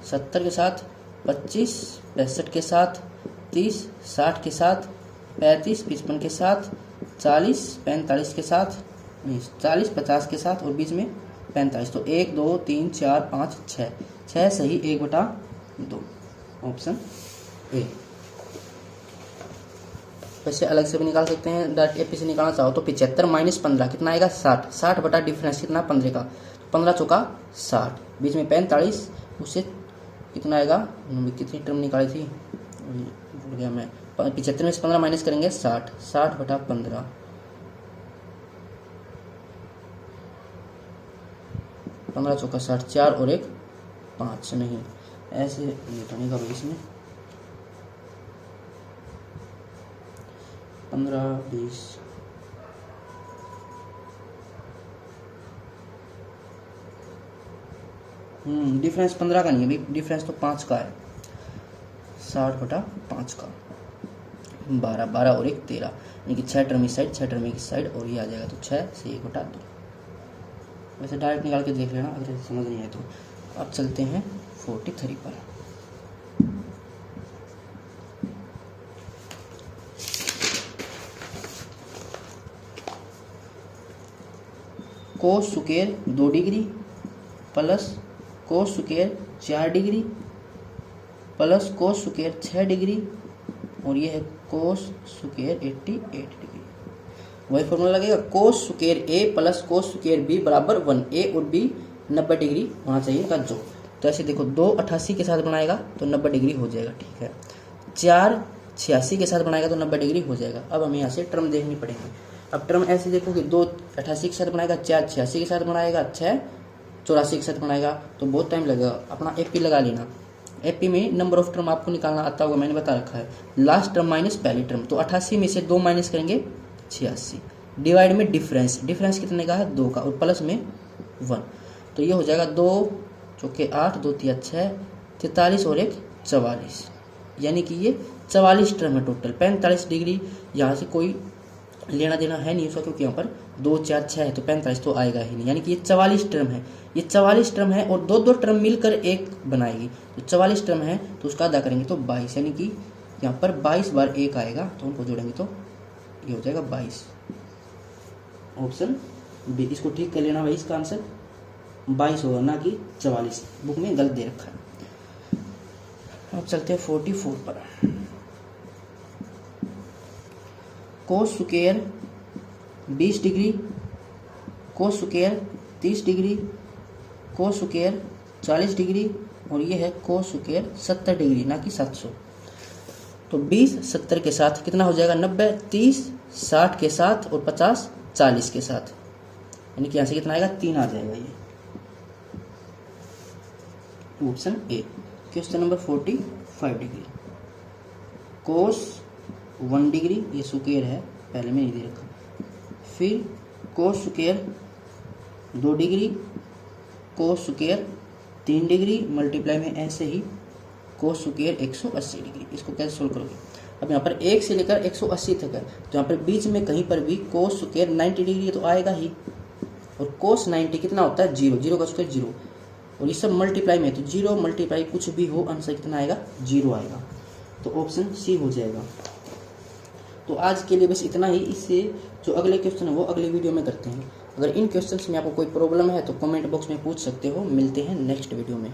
70 के साथ, 25 65 के साथ, 30 60 के साथ, 35 55 के साथ, 40 45 के साथ, नहीं 40 50 के साथ, और बीच में 45। तो 1 2 3 4 5 6, 6 सही 1/2, ऑप्शन ए। वैसे अलग से भी निकाल सकते हैं, डायरेक्ट एपी से निकालना चाहो तो 75 माइनस 15 कितना आएगा 60, 60 बटा डिफरेंस कितना 15 का, 15 चौका 60, बीच में 45, उससे कितना आएगा, कितनी टर्म निकाली थी भूल गया मैं, 75 में से 15 माइनस करेंगे 60, 60 बटा 15, 15 चौका 60, 4 और 1 5, नहीं ऐसे नहीं का इसमें 15 20, डिफरेंस 15 का नहीं है भाई, डिफरेंस तो 5 का है, 60 बटा 5 का, 12 12 और 1 13, यानी कि 6 टर्म इस साइड 6 टर्म इस साइड, और ये आ जाएगा तो 6 से 1/2। वैसे डायरेक्ट निकाल के देख लेना अगर समझ नहीं आए तो। अब चलते हैं 43 पर। Cos square 2 degree plus cos square 4 degree plus cos square 6 degree, और ये है कोस स्क्वायर 88 डिग्री। वही फॉर्मूला लगेगा, cos square A plus cos square B बराबर 1, ए और बी 90 डिग्री होना चाहिए का जो। तो ऐसे देखो 2 88 के साथ बनाएगा तो 90 डिग्री हो जाएगा, ठीक है। 4 86 के साथ बनाएगा तो 90 डिग्री हो जाएगा। अब हमें यहाँ से टर्म देखनी पड़ेगी। अब टर्म ऐसे देखो कि 2 88 के साथ बनाएगा, 4 86 के साथ बनाएगा, 6 84 के साथ बनाएगा, तो बहुत टाइम लगेगा। अपना एपी लगा लेना, एपी में नंबर ऑफ टर्म आपको निकालना आता होगा, मैंने बता रखा है, लास्ट टर्म माइनस पहली टर्म। तो 88 में से 2 माइनस करेंगे 86, डिवाइड में डिफरेंस, डिफरेंस कितने का है 2 का, और प्लस में 1, तो ये हो जाएगा 2 चौके 8 2 3 6 43 और 1 44, यानी कि ये 44 टर्म है टोटल। 45 डिग्री यहाँ से कोई लेना देना है नहीं उसका, क्योंकि यहाँ पर 2 4 6 है, तो 45 तो आएगा ही नहीं, यानी कि ये 44 टर्म है। ये 44 टर्म है और 2 टर्म मिलकर एक बनाएगी, तो 44 टर्म है तो उसका अदा करेंगे तो 22, यानी कि यहाँ पर 22 बार 1 आएगा, तो उनको जोड़ेंगे तो ये हो जाएगा 22, ऑप्शन बी। इसको ठीक कर लेना भाई, इसका आंसर 22 होगा, ना कि 44, बुक में गलत दे रखा है। अब चलते हैं 44 पर। Cos square 20 degree, cos square 30 degree, cos square 40 degree, और ये है कोस स्क्वायर 70 डिग्री, ना कि 700। तो 20 70 के साथ कितना हो जाएगा 90, 30 60 के साथ, और 50 40 के साथ, यानी कि यहाँ से कितना आएगा 3 आ जाएगा, ये option A. Question number 45 degree, cos 1 degree, ये स्क्वायर है पहले में नहीं दे रखा, फिर cos square 2 degree, cos square 3 degree, multiply में ऐसे ही कोस स्क्वायर 180 डिग्री। इसको कैसे सोल्व करोगे, अब यहाँ पर 1 से लेकर 180 तक है, तो यहाँ पर बीच में कहीं पर भी कोस स्क्वायर 90 डिग्री तो आएगा ही, और कोस 90 कितना होता है 0, 0 का स्क्वायर 0, और ये सब मल्टीप्लाई में, तो 0 मल्टीप्लाई कुछ भी हो आंसर कितना आएगा 0 आएगा, तो ऑप्शन सी हो जाएगा। तो आज के लिए बस इतना ही, इससे जो अगले क्वेश्चन है वो अगले वीडियो में करते हैं। अगर इन क्वेश्चंस में आपको कोई प्रॉब्लम है तो कमेंट बॉक्स में पूछ सकते हो। मिलते हैं नेक्स्ट वीडियो में।